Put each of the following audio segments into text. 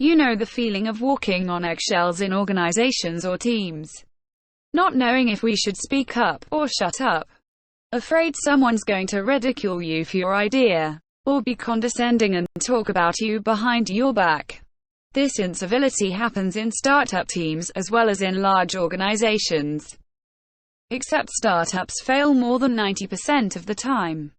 You know the feeling of walking on eggshells in organizations or teams. Not knowing if we should speak up, or shut up. Afraid someone's going to ridicule you for your idea, or be condescending and talk about you behind your back. This incivility happens in startup teams, as well as in large organizations. Except startups fail more than 90% of the time.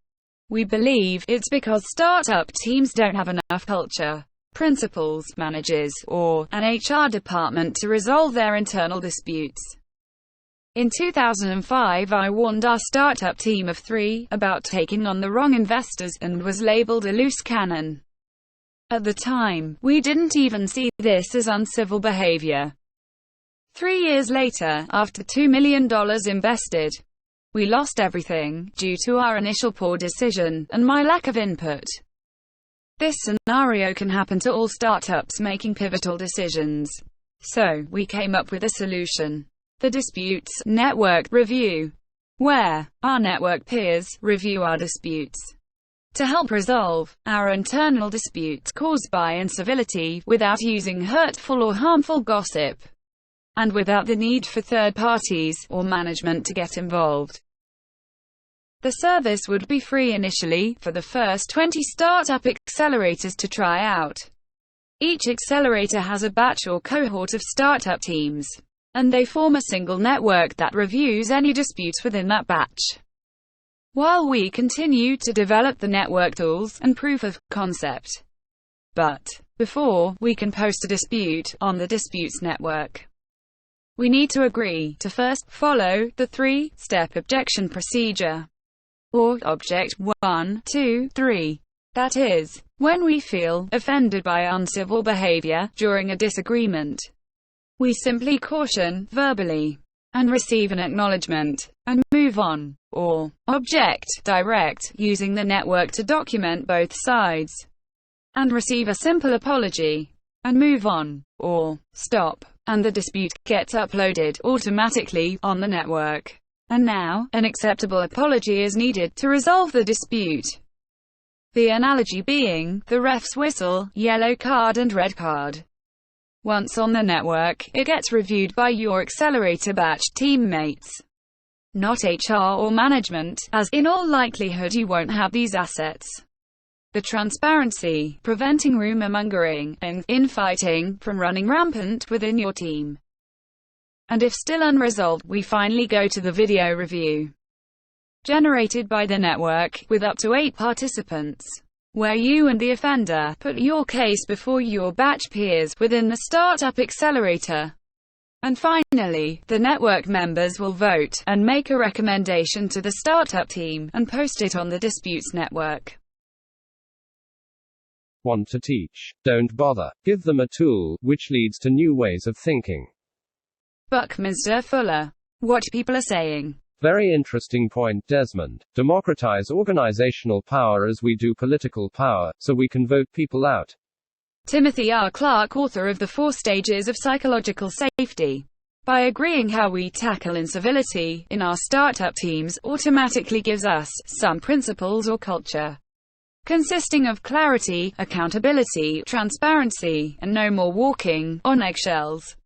We believe it's because startup teams don't have enough culture, principals, managers, or an HR department to resolve their internal disputes. In 2005, I warned our startup team of 3 about taking on the wrong investors and was labeled a loose cannon. At the time, we didn't even see this as uncivil behavior. 3 years later, after $2 million invested, we lost everything due to our initial poor decision and my lack of input. This scenario can happen to all startups making pivotal decisions. So, we came up with a solution. The Disputz Network Review, where our network peers review our disputes to help resolve our internal disputes caused by incivility without using hurtful or harmful gossip, and without the need for third parties or management to get involved. The service would be free initially for the first 20 startup accelerators to try out. Each accelerator has a batch or cohort of startup teams, and they form a single network that reviews any disputes within that batch. While we continue to develop the network tools and proof of concept. But before we can post a dispute on the Disputz network, we need to agree to first follow the 3-step objection procedure, or Object 1, 2, 3. That is, when we feel offended by uncivil behavior during a disagreement, we simply caution, verbally, and receive an acknowledgement, and move on, or object, direct, using the network to document both sides, and receive a simple apology, and move on, or stop, and the dispute gets uploaded automatically on the network. And now, an acceptable apology is needed to resolve the dispute. The analogy being, the ref's whistle, yellow card and red card. Once on the network, it gets reviewed by your accelerator batch teammates, not HR or management, as in all likelihood you won't have these assets. The transparency, preventing rumor-mongering and infighting from running rampant within your team. And if still unresolved, we finally go to the video review, generated by the network, with up to 8 participants, where you and the offender put your case before your batch peers within the startup accelerator. And finally, the network members will vote and make a recommendation to the startup team and post it on the Disputz network. Want to teach? Don't bother. Give them a tool, which leads to new ways of thinking. Buckminster Fuller. What people are saying. Very interesting point, Desmond. Democratize organizational power as we do political power, so we can vote people out. Timothy R. Clark, author of The 4 Stages of Psychological Safety. By agreeing how we tackle incivility in our startup teams automatically gives us some principles or culture, consisting of clarity, accountability, transparency, and no more walking on eggshells.